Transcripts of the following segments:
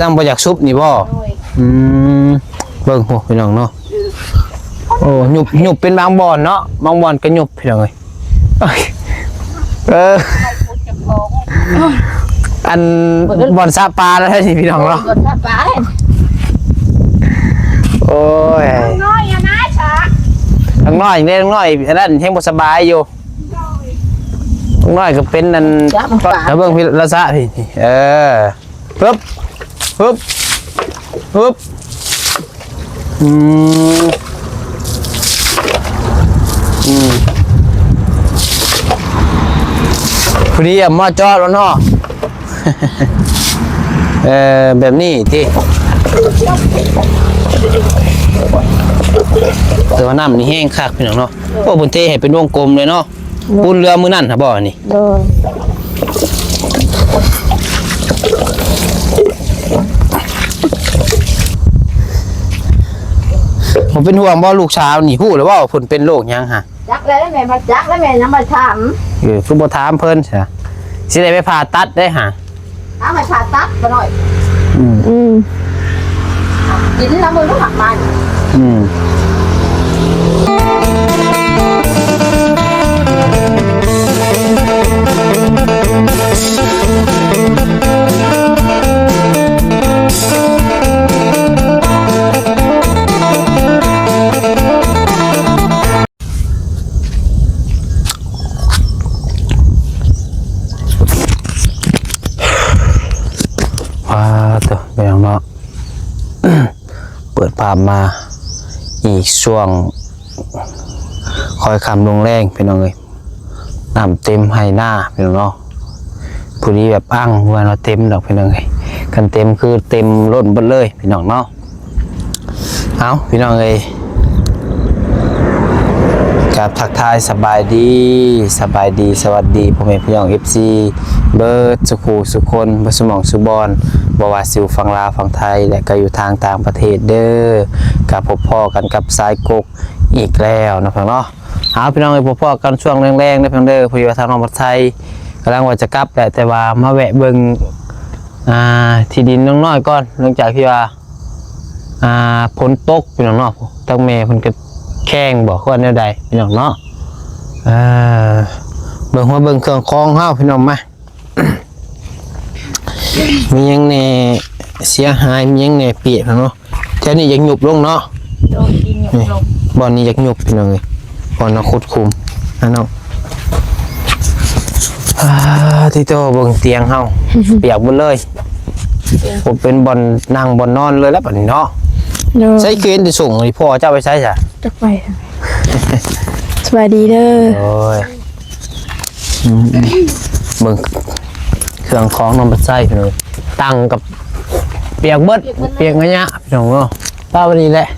ตั้งบ่อยากซุปนี่บ่เบิ่งโหพี่น้องเนาะโอ้หยุบเป็นบางบ่อนเนาะบางบ่อนก็หยุบพี่น้องเอ้ยอันบ่อนซาปลาแล้วนี่พี่น้องเนาะบ่อนซาปลาโอ้ยน้อยอะนะฉะทั้งน้อยอย่างนี้ทั้งน้อยอันนั้นแห้งบ่สบายอยู่ทั้งน้อยก็เป็นนั่นแล้วเบิ่งพี่ละซะพี่ปึ๊บปึ๊บปึ๊บพอดีมาจอดแล้วเนาะแบบนี้ที่แต่ว่าน้ำนี่แห้งคักพี่น้องเนาะโอ้บนเทให้เป็นวงกลมเลยเนาะปูนเรือมือนั่นครับบ่อนี่ผมเป็นห่วงบ่ลูกสาวนี่ฮู้หรือว่าเพิ่นเป็นโรคยังฮะจักแล้วแม่มาจักแล้วแม่ยังมาถามคือบ่ถามเพิ่นใช่สิได้ไปผ่าตัดได้ฮะเอามาผ่าตัดบ่หน่อยกินแล้วมือต้องหักมันตัวไปอย่างเนาะเปิดภาพมาอีกช่วงคอยคำลงแรงพี่น้องเลยน้ำเต็มให้หน้าพี่น้องเนาะผู้นี้แบบอ้างว่าเราเต็มดอกพี่น้องเลยกันเต็มคือเต็มล้นหมดเลยพี่น้องเนาะเอาพี่น้องเลยกับทักทายสบายดีสวัสดีพ่อแม่พี่น้อง FC เบิร์ดสุขูสุคนบสมองสุบอนบวาซิวฝั่งลาวฝั่งไทยและก็อยู่ทางต่างประเทศเด้อกับพบพ่อกันกับสายกกอีกแล้วนะพี่น้องเนาะเอาพี่น้องไปพบพ่อกันช่วงแรงๆนะพี่น้องเด้อพอดีว่าทางน้องพัดไทยกำลังว่าจะกลับแต่ว่ามาแวะเบิ่งที่ดินน้องน้อยก่อนหลังจากที่ว่าฝนตกพี่น้องเนาะตั้งแม่เพิ่นก็แข้งบอกว่าแนวใดพี่น้องเนาะเบิ่งว่าเบิ่งเครื่องคล้องเฮาพี่น้องมา มียังแน่เสียหายมียังแน่เปียกเนาะแถวนี้อยากหยุบลงเนาะบ่อนนี้อยากหยุบพี่น้องเลยบ่อนเราคุดคุมนะน้องที่โตเบิ่งเตียงเฮา เปียกหมดเลยผมเป็นบ่อนนั่งบ่อนนอนเลยแล้วบัดนี้เนาะใช้เคนที่ส่งให้พ่อเจ้าไปใช้จ้ะจักไปสวัสดีเด้อโอ้ยเบิ่งเครื่องของน้องบัดไส้พี่น้องตั้งกับเปียกเบิดเปียกเงี้ยพี่น้องเนาะป้าวันนี้แหละ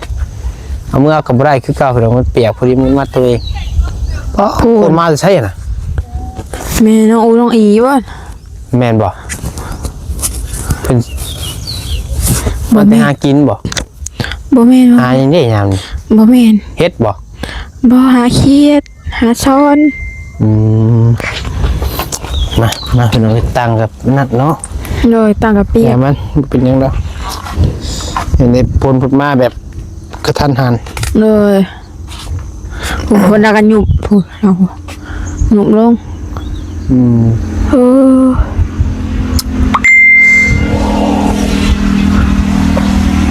เอาเมื่อกับไรคือเก่าพี่น้องมันเปียกพอดีมันมัดตัวเองเพราะคนมาจะใช่น่ะแม่น้องอูน้องอีวะแม่นบ่เป็นมันไปหากินบ่แม่นหาอย่างนี้ยามนี่บ่แม่นเฮ็ดบ่หาเคียดหาช้อนมาพี่น้องตั้งกับนัดเนาะเลยตั้งกับเปียกมันเป็นยังไงเห็นในพลพุทมาแบบกระทันหันเลยคนละกันหยุบพูดเราหยุบลง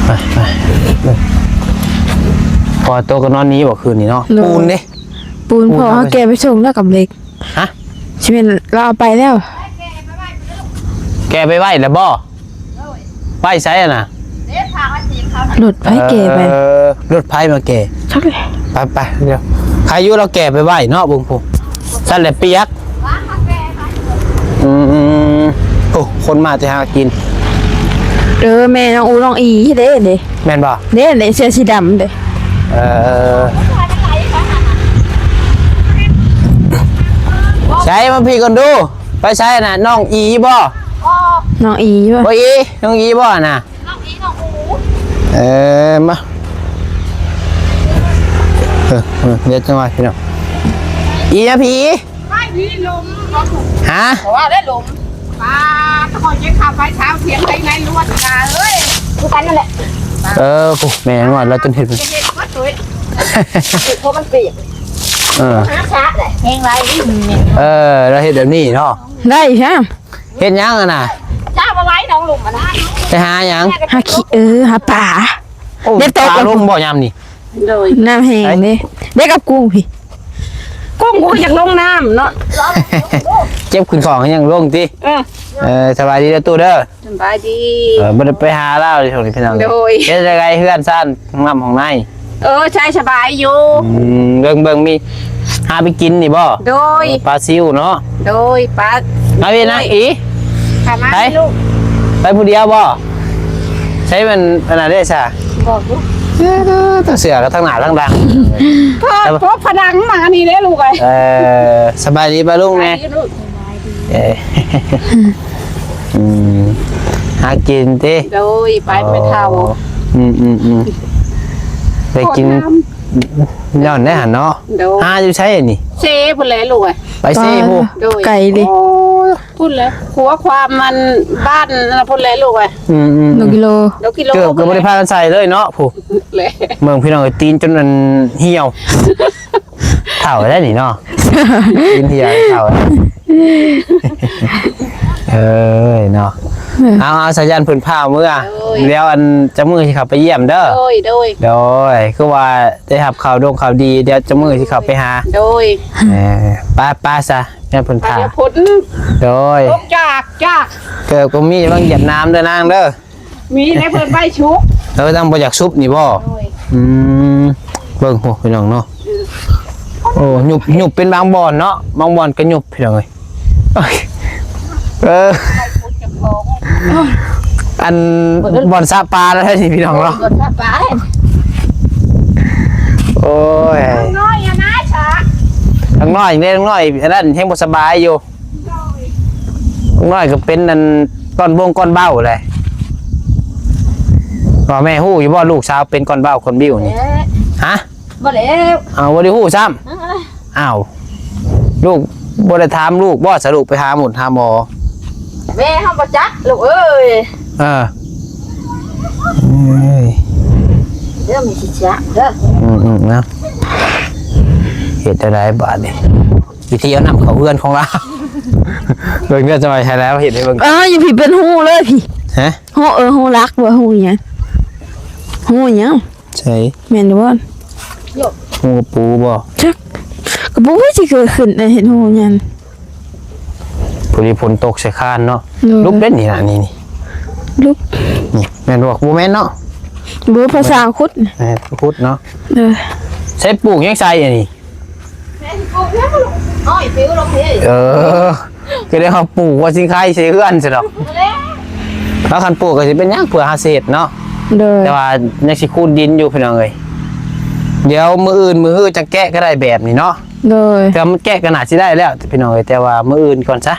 ไปพอโตกันนอนนี้บอกคืนนี้เนาะปูนเนี่ยปูนพอเขาแกไปส่งแล้วกับเล็กฮะใช่ไหมเราเอาไปแล้วแกไปไหวแล้วบ่ไหวใช่น่ะรถไฟแกไปรถไฟมาแกชักเลยไปเดี๋ยวใครยุ่เราแกไปไหวเนาะบุ้งพูสั่นแหละเปียกโอ้คนมาจะหากินแม่น้องอูน้องอีเด้แม่นบ่เด้เสื้อสีดำเด้ใช้มาพี่กันดูไปใช้น่ะน้องอีบ่น้องอีบ่บ่อีน้องอีบ่น่ะน้องอีน้องอูมาเดี๋ยวจังหวะพี่น้องอีนะพี่ไม่พี่ลมฮะเพราะว่าได้ลม ป้าถ้าคนจะขับไปเช้าเสียงไปไหนล้วนนะเอ้ยดูกันนั่นแหละ ปุ๊แม่งอนแล้วจนเห็น จะเห็นวัดตัวเพราะมันเปียกหาช้าเลยแห้งไรนี่ เราเห็นแบบนี้เนาะ ได้ใช่ เห็นยังอ่ะนะ จ้ามาไว้น้องลุงมาได้ ไปหายัง หาขี้หาป่า เดี๋ยวตก ปลาลงบ่อยามนี่ เลย น้ำแห้งเด้เด็กกับกูพี่ กุ้งกูอยากลงน้ำเนาะ เจ็บขึ้นของยังลงติสบายดีแล้วตู้เด้อ สบายดี บ่ได้ไปหาเล่าเลยช่วงนี้พี่น้อง โดย เฮ็ดจังไงเฮือนซ่านของน้ำของใน ใช่สบายอยู่ เบิ่งมีหาไปกินนี่บ่ โดย ปลาซิวเนาะ โดยป้า มาพี่นะอี ขามาลูก ไปผู้เดียวบ่ใช้มันขนาดได้ซะ บอกลูก ทั้งเสือกับทั้งหน้าทั้งดัง เพราะพนังมานี่เลยลูกไอ้ สบายดีป่ะลุงแม่ ลูก หากินติ โดยไปไม่เท่า ไปกินย้อนได้หันเนาะ โดย หาอยู่ใช่นี่ เซ่พูดเลยลูกไอ้ ไปซี่ผู้ โดย ไก่ดิ พูดเลยหัวความมันบ้านเราพูดเลยลูกไอ้ 1 กิโล เดี๋ยวกิโล เกือบไม่ได้พากันใส่เลยเนาะผู้ เลย เมืองพี่น้องตีนจนมันเหี่ยวเถ่าได้หนิเนาะตีนเหี่ยวเถ่าเนาะเอาสัญญาณผืนผ้าเมื่อแล้วอันจะมือที่ขับไปเยี่ยมเด้อ โดย โดยคือว่าได้หับข่าวดงข่าวดีเดี๋ยวจะมือที่ขับไปหา โดย ป้าซะแม่ผืนผ้า เดี๋ยวพุน โดย ลูกจาก เกิดก็มีบางเหยียบน้ำเด้อนางเด้อ มีในเพิ่นใบชุก แล้วต้องบ่อยากซุปนี่บ่ โดย เบิ่งโหพี่น้องเนาะโอ้หยุบเป็นบางบ่อนเนาะบางบ่อนก็หยุบพี่น้องเอ้ยอันบ่อนซาปลาแล้วนี่พี่น้องเนาะ กดผ้าป้า โอ้ย น้อยอะนะฉาก ทั้งน้อยอย่างนี้ทั้งน้อยอันนั้นยังบ่สบายอยู่ทั้งน้อยก็เป็นอันก้อนบงก้อนเบ้าเลยพ่อแม่ฮู้อยู่บ่ลูกสาวเป็นก้อนเบ้าคนบิ้วนี่ฮะ บ่แล้ว เอาบ่ได้ฮู้ซ้ำอ้าวลูกบ่ได้ถามลูกบ่สรุปไปหาหมุนหาหมอ แม่เฮาบ่จักลูกเอ้ย เอ้ย เดี๋ยวมีสิจักเด้อ นะเหตุอะไรบาดนี่วิธีเอานำเขาเพื่อนของเราเบิ่งเนื้อจะไปใช้แล้วเห็นให้เบิ่ง อย่าพี่เป็นหูเลยพี่ ฮะ หูรักว่าหูหยังหูหยัง ใช่ แม่นบ่ หูปูบ่ จักก็บ่ว่าสิเกิดขึ้นได้เห็นหูหยัง พอดีฝนตกใส่คานเนาะลุกเล่นนี่นะนี่ ลูก นี่แม่นบอกบ่แม่นเนาะ บ่ภาษาคุด แม่นพูดเนาะ ใช้ปลูกยังใส่อันนี้ แม่สิปลูกแล้วลูกอ้อยปิ้วลงนี่ ก็ได้เขาปลูกว่าสิงไข่ใส่เฮือนซะดอก แล้ว แล้วคันปลูกก็สิเป็นหยังเพื่อหาเศษเนาะ โดย แต่ว่ายังสิคูดดินอยู่พี่น้องเอ้ยเดี๋ยวมื้ออื่นมื้อฮื้อจะแกะก็ได้แบบนี้เนาะ โดย แต่มันแกะก็น่าสิได้แล้วพี่น้องเอ้ยแต่ว่ามื้ออื่นก่อนซะ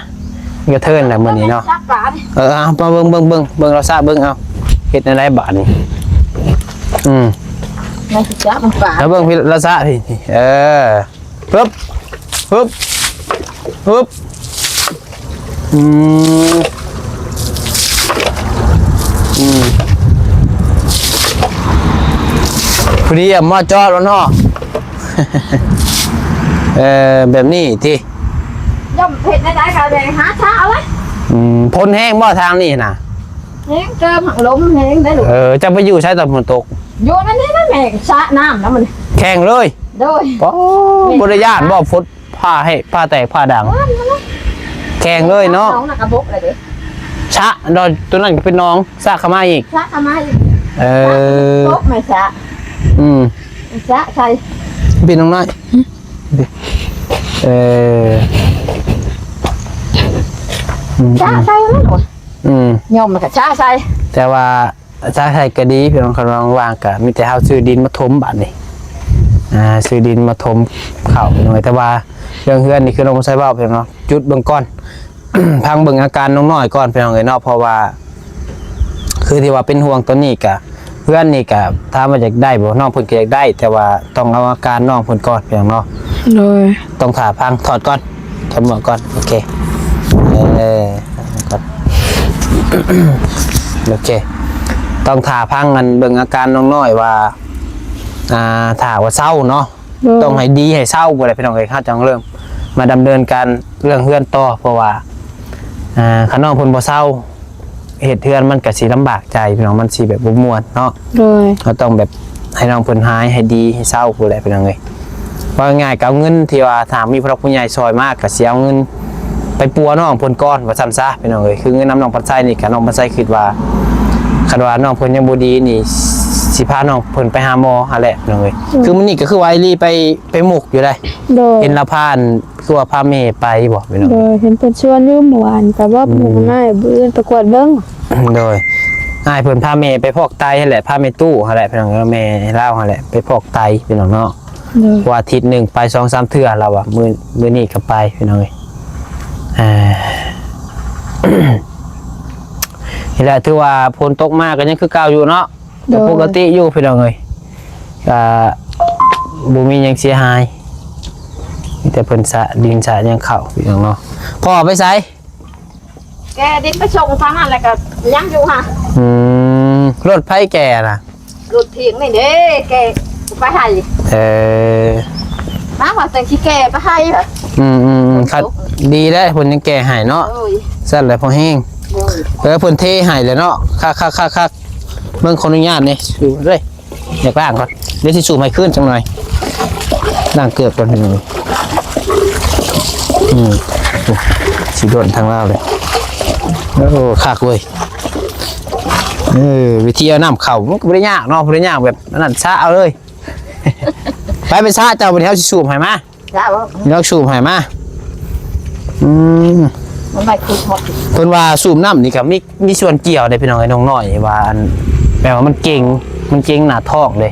มันก็เทิร์นแหละมื้อนี้เนาะ จักปลาดิ เอามาเบิ่งเราซะเบิ่งเอาเฮ็ดอะไรบาดนี้ แม่สิจักมันปลา แล้วเบิ่งพี่เราซะพี่ปึ๊บปึ๊บปึ๊บพอดีอะมาจอดแล้วเนาะ แบบนี้ที่ ย่อมเผ็ดได้ๆก็ได้หาช้าเอาไว้ พ้นแห้งบ่ทางนี่นะ แห้งเติมหักลมแห้งได้ลูก จะไปอยู่ใช้ตอนฝนตก อยู่นั่นนี่นะแม่ชะน้ำแล้วมัน แข่งเลย โดย บริยานบ่ฟุตผ้าให้ผ้าแตกผ้าดังแข่งเลยเนาะ น้องน่ะกระบกเลยเด้ ชะดอนตัวนั้นก็เป็นน้องซากขมาอีก ชะทำไม อ โต๊ะไม่ชะ ชะใช่ เป็นน้องน้อยชะใช่ไหมหนู ยอมมันก็ชะใช่ แต่ว่าชาไทยก็ดีพี่น้องกำลังวางกะมีแต่เฮาซื้อดินมาถมบาดนี่ซื้อดินมาถมเข่าหน่อยแต่ว่าเรื่องเฮือนนี่คือเราใช้เบ้าพี่น้องจุดเบิ่งก่อน พังเบิ่งอาการน้องน้อยก่อนพี่น้องเอ้ยเนาะเพราะว่า คือที่ว่าเป็นห่วงตัวนี้กะเพื่อนนี่กะถ้ามาอยากได้บ่น้องเพิ่นก็อยากได้ แต่ว่าต้องเอาอาการน้องเพิ่นก่อนพี่น้องเนาะ โดย ต้องถ่าพังถอดก่อนถอดหมวกก่อนโอเคก่อน โอเคต้องถ่าพังกันเบิ่งอาการน้องน้อยว่าถ่าว่าเศร้าเนาะต้องให้ดีให้เศร้าบ่ได้พี่น้องเอ้ยเฮาจังเริ่มมาดำเนินการเรื่องเฮือนต่อเพราะว่าคันน้องเพิ่นบ่เศร้าเหตุเฮือนมันก็สิลำบากใจพี่น้องมันสิแบบบ่ม่วนเนาะเราต้องแบบให้น้องเพิ่นหายให้ดีให้เศร้าผู้ใดพี่น้องเอ้ยว่าง่ายๆก็เอาเงินที่ว่าถามมีผู้ใหญ่ซอยมากก็สิเอาเงินไปปัวน้องเพิ่นก่อนว่าซั่นซะพี่น้องเอ้ยคือเงินน้ำน้องปันไส้นี่ก็น้องปันไส้คิดว่าคันว่าน้องเพิ่นยังบ่ดีนี่สิพาน้องเพิ่นไปหาหมอหาแหละพี่น้องเอ้ยคือมื้อนี้ก็คือว่าไอลี่ไปหมุกอยู่ได้เห็นละพานคือว่าพาแม่ไปบ่พี่น้องเห็นเพิ่นชวนอยู่เมื่อวานก็ว่าหมู่ง่ายบื้อประกวดเบิ่งโดยอ้ายเพิ่นพาแม่ไปพอกไตหั่นแหละพาแม่ตู้หั่นแหละพี่น้องแม่เล่าหั่นแหละไปพอกไตพี่น้องเนาะว่าอาทิตย์นึงไป 2-3 เทื่อเราอ่ะมื้อนี้ก็ไปพี่น้องเอ้ยนี่แหละถือว่าฝนตกมากก็ยังคือเก่าอยู่เนาะแต่ปกติอยู่พี่น้องเอ้ยก็บ่มีหยังเสียหายมีแต่เพิ่นสะดินสะยังเข้าพี่น้องเนาะพ่อไปไสแกดินไปส่งทางนั้นแล้วก็ยังอยู่ค่ะรถไผแก่น่ะรถเถียงนี่เด้แกไปให้มาว่าแต่สิแกไปให้เหรอครับดีแล้วเพิ่นยังแก่ให้เนาะซั่นแหละพอแห้งเพิ่นเทให้เลยเนาะคักเบิ่งขออนุญาตนี่สูบเลยอยากล้างก่อนเดี๋ยวสิสูบให้ขึ้นจังหน่อยล้างเกือบก่อนพี่น้องสิโดนทางลาวเลยโอ้คักเว้ยวิธีเอาน้ำเข่ามันก็บ่ได้ยากเนาะบ่ได้ยากแบบนั้นซะเอาเลยไปซะเจ้าบ่ได้เฮาสิสูบให้มาจ้าบ่เราสูบให้มามันไปคือหมดเพิ่นว่าสูบน้ำนี่ก็มีส่วนเกี่ยวได้พี่น้องไอ้น้องน้อยว่าแปลว่ามันเก่งหน้าท้องเลย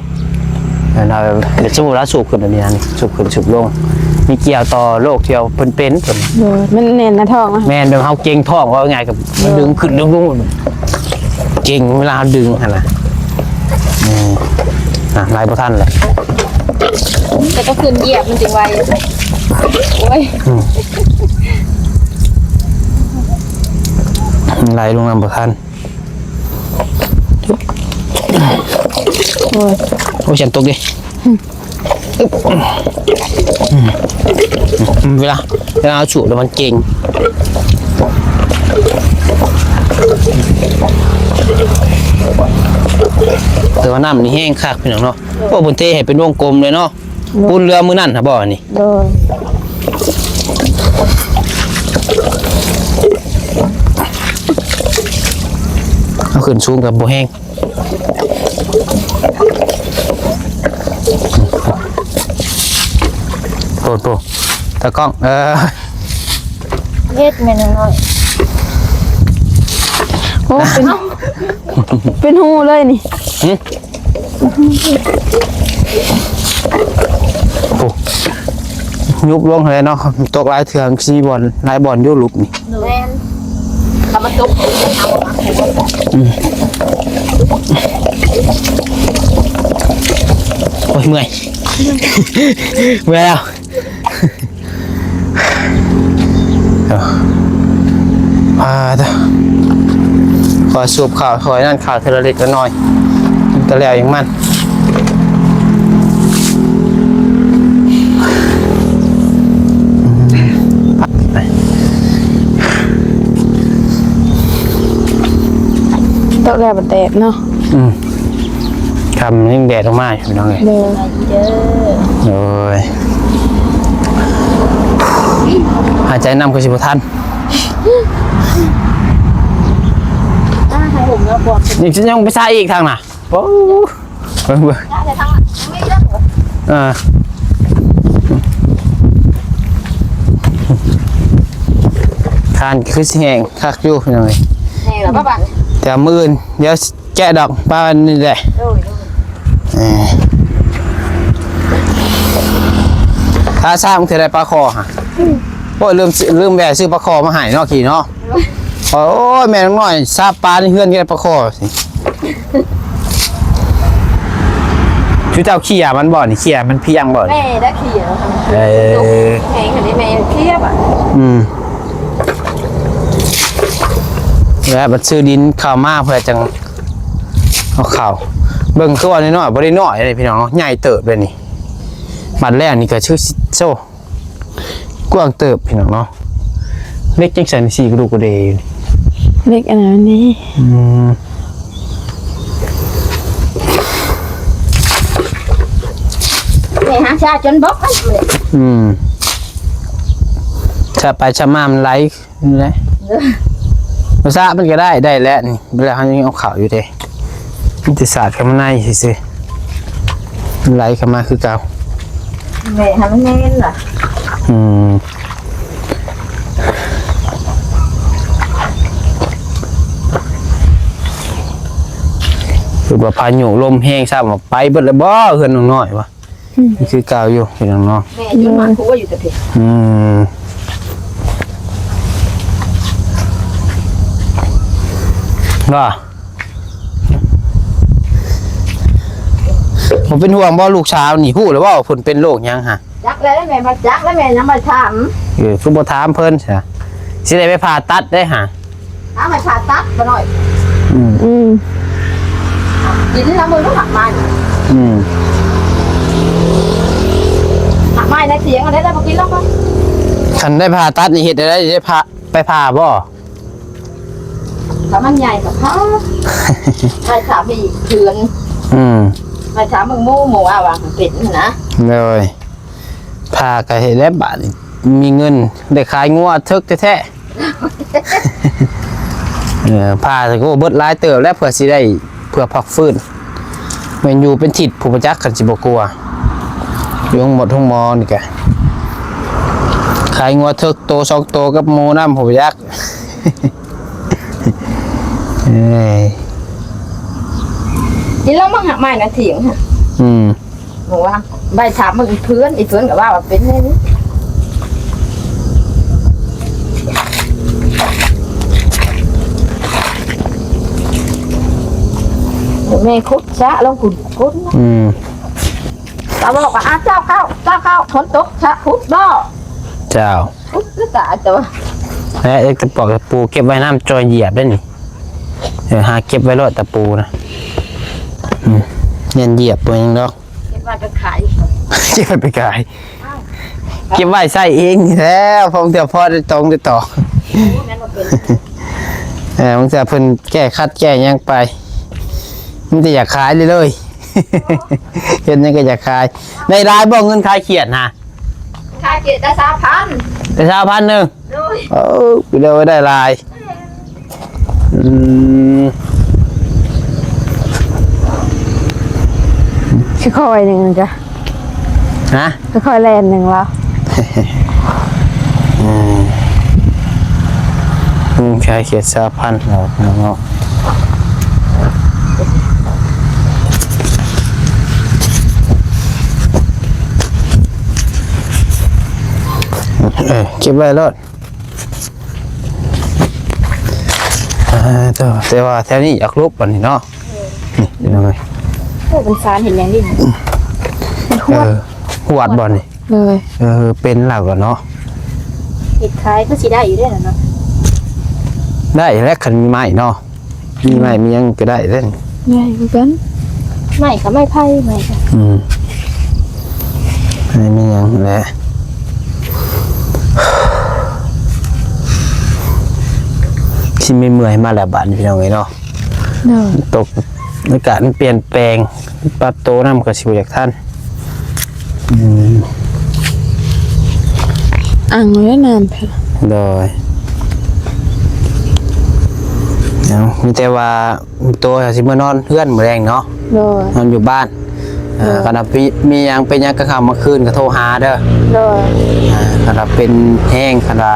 เราเดี๋ยวสมมุติว่าสูบขึ้นแบบนี้นี่สูบขึ้นสูบลงมีเกี่ยวต่อโรคที่เพิ่นเป็นมันแน่นหน้าท้องแม่นแบบเฮาเก่งท้องว่าง่ายกับมันดึงขึ้นดึงลงเก่งเวลาดึงหั่นน่ะหลายบ่ทันเลยแต่ก็ขึ้นเหยียบมันจริงไวโอ้ยไหลลงน้ำบ่ทันโอ้ยฉันตกดิเวลาเอาฉุแล้วมันเก่งแต่ว่าน้ำนี่แห้งคักพี่น้องเนาะพวกบนเทให้เป็นวงกลมเลยเนาะปูนเรือมือนั่นครับบ่อนี่เอาขึ้นสูงกับโบแห้งโปรตะกล้องเย็ดแม่น้อยโอ้เป็นหูเลยนี่โอ้ยุบลงเลยเนาะตกลายเถื่อนซีบอลลายบอลยุบลุกนี่แม่นทำมันตกโอ้ยเมื่อยแล้วขอสูบข่าวขอนั่นข่าวเทเลเล็กละน้อยแต่แล้วอย่างมันตกแล้วมันแตกเนาะทำยิ่งแดดออกมาอยู่น้องเลยโอ้ยหายใจนำคือสิบทันนี่จะยังไปซ่าอีกทางน่ะโอ้ทานคือสิแห้งคักอยู่น้องเลยแต่มือเดี๋ยวแกะดอกป้านี่แหละถ้าสร้างเธอได้ปลาคอฮะโอ้ยลืมแบกซื้อปลาคอมาหายนอกขี่เนาะโอ้ยแม่น้องน้อยซาปลาในเฮือนก็ได้ปลาคอสิชื่อเจ้าเขี่ยมันบ่อนี่เขี่ยมันเพียงบ่อแม่ได้เขี่ยแข็งอันนี้แม่เขี่ยบ่ แล้วบัดซื้อดินเข้ามาเพื่อจังเอาเข้าเบิ่งคือว่าน้อยๆบ่ได้น้อยเลยพี่น้องเนาะใหญ่เติบเลยนี่บัดแรกนี่ก็ชื่อโซ่กว้างเติบพี่น้องเนาะเล็กจังซั่นสี่กระดูกกระเดยอยู่ เล็กอันนี้ แม่หาชาจนบกเลย ถ้าไปชะมามันไหลนี่แหละภาษามันก็ได้แล้วนี่เวลาเขายังเอาข่าวอยู่เด้วิทยาศาสตร์เข้ามาในซื่อๆมันไหลเข้ามาคือเก่า แม่หามันแน่นล่ะ คือว่าพายุลมแห้งซ้ำไปเบิดแล้วบ่เฮือนน้อยๆวะนี่คือเก่าอยู่พี่น้องเนาะ แม่จนมันคูว่าอยู่แต่เพียว่าผมเป็นห่วงบ่ลูกสาวนี่ฮู้แล้วว่าเพิ่นเป็นโรคหยังฮะ จักแล้วแม่มาจักแล้วแม่ยังมาถาม คือบ่ถามเพิ่นใช่สิได้ไปผ่าตัดได้ฮะ ถามมาผ่าตัดมาหน่อยกินแล้วมือต้องหักไม้หักไม้ในเสียงอะไรได้มากินแล้วก็ คันได้ผ่าตัดนี่เฮ็ดได้ผ่าไปผ่าบ่ ถ้ามันใหญ่กับเขาไปถามอีกเถือนไปถามมึงหมูวางเป็ดนะ เลยผ่าก็เฮ็ดแล้วบาดนี้มีเงินได้ขายงัวทึกแท้ๆผ่าก็เบิดหลายเติบแล้วเพื่อสิได้เพื่อพักฟื้นแม่นอยู่เป็นทิศผู้ประจักษ์กันสิบ่กลัวอยู่ทั้งหมดทั้งมอนี่แกขายงัวทึกโต2โตกับหมูน้ำผู้ประจักษ์กินแล้วมึงหักไม้นะเถียงค่ะบอกว่าใบถามมึงอีเพื่อนกับว่าเป็นไงนี่แม่คุดซะลองคุดนะตาบอกว่าเจ้าเข้าฝนตกชะคุดบ่เจ้าคุดก็ตาตัวและเอ็กตะปอกตะปูเก็บไว้น้ำจอยเหยียบได้นี่หาเก็บไว้รอดตะปูนะเนียนเหยียบตัวเองดอกเก็บไว้ไปขาย เก็บไว้ไปขายเก็บไว้ใส่เองแล้วพอเดี๋ยวพ่อได้ตรงได้ต่อมึงจะเพิ่นแก้คัดแก้ยังไปมันจะอยากขายเลยเห็นยังก็อยากขายในร้านบอกเงินขายเขียดนะ ขายเกียรติได้3,000แต่1,000นึงเดี๋ยวได้ลายค่อยๆหนึ่งจ้ะฮะค่อยๆแลนหนึ่งแล้วขายเขียด3,000เราเนาะเก็บไว้รถแต่ว่าแถวนี้อยากลบอันนี้เนาะนี่ยังไง โอ้เป็นสารเห็นอย่างนี้หวดบอลนี่เลยเป็นหลักก่อนเนาะเห็ดคล้ายก็สีได้อยู่ด้วยนะเนาะได้แล้วคันมีไม้เนาะมีไม้มียังก็ได้เล่นได้เหมือนกันไม่ก็ไม่ไพ่ไม่ค่ะไม่มียังแหละที่ไม่เมื่อยมาแล้วบ้านพี่น้องไงเนาะตกอากาศมันเปลี่ยนแปลงปรับโตน้ำกับสิวจากท่านอ่างเลยน้ำเพลโดยมีแต่ว่าตัวสิเมื่อนอนเพื่อนเหมือนแรงเนาะนอนอยู่บ้านขณะมียังเป็นยังกระคำเมื่อคืนก็โทรหาเด้อขณะเป็นแห้งขณะ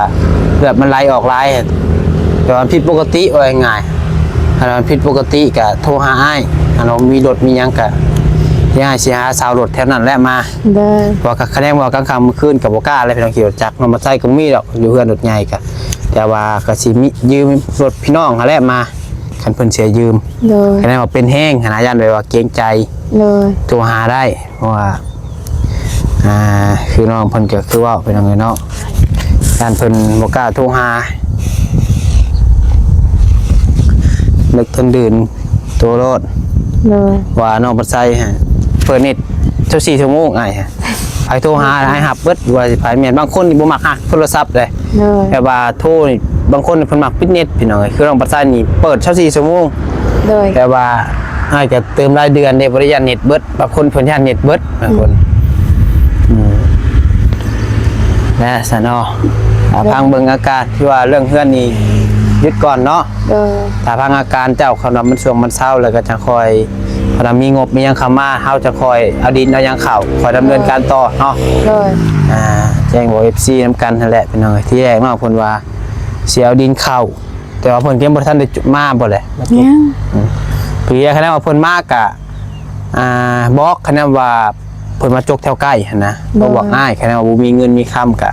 เลือดมันไหลออกไหลแต่ว่าผิดปกติว่าง่ายขณะผิดปกติก็โทรหาอ้ายเรามีรถมียังก็ย่าสิหาสาวรถแถวนั้นแหละมาว่าคะแนนว่ากลางค่ำเมื่อคืนกับโบก้าอะไรพี่น้องขี่รถจักรมาใส่ก็มีดอกอยู่เพื่อนรถใหญ่ก็แต่ว่าก็สิมียืมรถพี่น้องแหละมาคันเพิ่นเสียยืมคะแนนว่าเป็นแห้งขนาดยันเลยว่าเกรงใจโทรหาได้เพราะว่าคือน้องเพิ่นก็คือว่าเป็นยังไงเนาะการเพิ่นโบก้าโทรหา นึกทนดื่นตัวรถ เลย ว่าน้องปัดไซฮะเปิดเน็ตเท่า4ชั่วโมงไอ้ฮะไอ้โทรหาไอ้หับเบิดว่าสิไปแม่นบางคนนี่บ่มักโทรศัพท์เลย เลย แต่ว่าโทรนี่บางคนเพิ่นมักปิดเน็ตพี่น้องเอ้ยคือน้องปัดไซนี่เปิดเท่า4ชั่วโมง เลย แต่ว่าอ้ายก็เติมรายเดือนได้บ่ได้ยันเน็ตเบิดบางคนเพิ่นยันเน็ตเบิดบางคนและซะเนาะพังเบิ่งอาการที่ว่าเรื่องเฮือนนี่ยึดก่อนเนาะ เลย ถ้าพังอาการเจ้าเขานำมันช่วงมันเศร้าแล้วก็จะคอยพอมีงบมียังเข้ามาเฮาจะคอยเอาดินเอายังเข้าคอยดำเนินการต่อเนาะ เลย แจ้งบอก FC นำกันนั่นแหละพี่น้องที่แรกเนาะเพิ่นว่าสิเอาดินเข้าแต่ว่าเพิ่นก็บ่ทันได้มาบ่แหละ ยัง พี่คะแนนว่าเพิ่นมากะบอกคะแนนว่าเพิ่นมาจกแถวใกล้หั่นนะบ่บอกง่ายคะแนนว่าบ่มีเงินมีคำกะ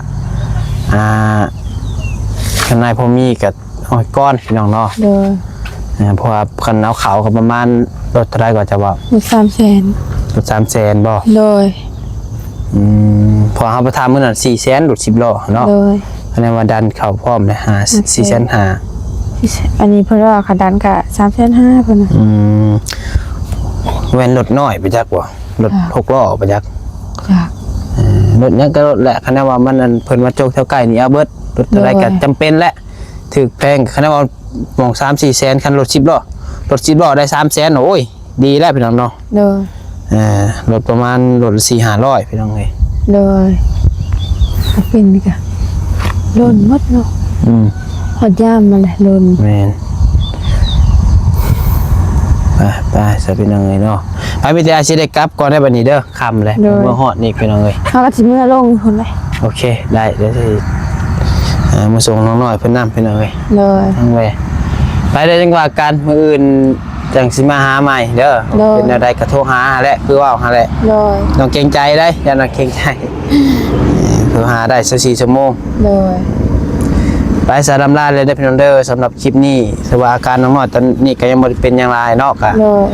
คะแนนพอมีกะอ้อยก้อนพี่น้องเนาะ เลย เพราะว่าคันเอาขาวก็ประมาณรถเท่าไรก็จะว่า หมด300,000 รถ300,000บ่ เลย พอเฮาไปทำมื้อนั้น400,000รถ10ล้อเนาะ เลย คะแนนว่าดันเข้าพร้อมเลย400,000 อันนี้เพิ่นว่าขาดันกะ350,000เพิ่นน่ะ แว่นรถน้อยไปจักบ่รถ6ล้อไปจัก จาก รถนี้ก็รถแหละคะแนนว่ามันเพิ่นมาโจกแถวใกล้นี่เอาเบิดรถอะไรก็จำเป็นแหละถึกแพงคะแนนว่ามอง 3-4 แสนคันรถ10ล้อรถ10ล้อได้300,000โอ้ยดีแล้วพี่น้องเนาะ เลย รถประมาณรถ4-500พี่น้องเอ้ย เลยเป็นนี่กะล้นหมดเนาะหอดย่ามมาเลยล้น แม่นไปซะพี่น้องเอ้ยเนาะไปมีแต่อาชีพได้กลับก่อนได้บัดนี้เด้อค่ำเลยเมื่อฮอดนี่พี่น้องเอ้ย เขาก็สิเมื่อลงคนเลย โอเคได้เดี๋ยวสิมาส่งน้องน้อยเพิ่นนำพี่น้องเอ้ย เลย ทั้งเว้ยไปได้จังว่ากันมื้ออื่นจังสิมาหาใหม่เด้อเป็นอะไรก็โทรหาแหละคือว่าหาแหละ เลย น้องเกรงใจได้อย่าน้องเกรงใจคือหาได้4ชั่วโมง เลย ไปสารำลาเลยได้พี่น้องเด้อสำหรับคลิปนี้สว่าอาการน้องน้อยตอนนี้ก็ยังบ่ได้เป็นอย่างไรเนาะก็ เลย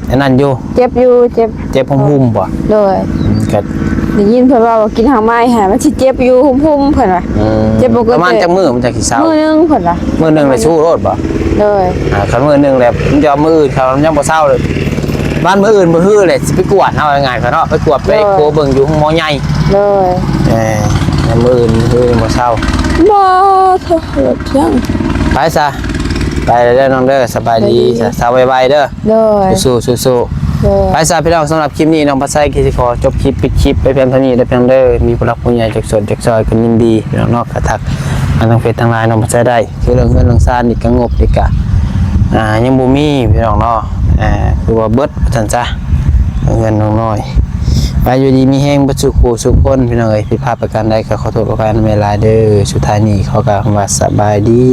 อันนั้นอยู่ เจ็บอยู่เจ็บ เจ็บหุ่มๆบ่ เลย ก็ ได้ยินเพิ่นว่ากินหางไม้หามันสิเจ็บอยู่หุ่มๆเพิ่นว่า เจ็บปกติ ประมาณจักมื้อมันจักสิเศร้า มื้อนึงเพิ่นว่า มื้อหนึงเลยสู้โลดบ่ เลย คันมื้อหนึงแล้วมันจะเอามื้ออื่นเขายังบ่เศร้าเลยบ้านมื้ออื่นบ่ฮือเลยสิไปกวดเฮาง่ายๆเขาเนาะไปกวดไปโคเบิ่งอยู่ห้องหมอใหญ่ เลย แล้วมื้ออื่นบ่เศร้า บ่เถอะรถเที่ยง ไปซะไปเด้อน้องเด้อสบายดีจ้ะสาวไวๆเด้อ เลย สู้ๆสู้ๆ เลย ไปซะพี่น้องสำหรับคลิปนี้น้องพัชไซคิสิขอจบคลิปปิดคลิปไปเพียงเท่านี้ได้เพียงเด้อมีผู้รักผู้ใหญ่จากส่วนจากซอยกันยินดีพี่น้องนอกกระทักทางเฟซทางไลน์น้องพัชไซได้คือเรื่องเงินเรื่องซ่านนี่ก็งบอีกอะยังบ่มีพี่น้องเนาะคือว่าเบิดว่าซั่นซะเงินน้องน้อยไปอยู่ดีมีแฮงบ่สุขสุขคนพี่น้องเอ้ยผิดพลาดประการใดก็ขอโทษขออภัยนำเวลาเด้อสุดท้ายนี้เขาก็ว่าสบายดี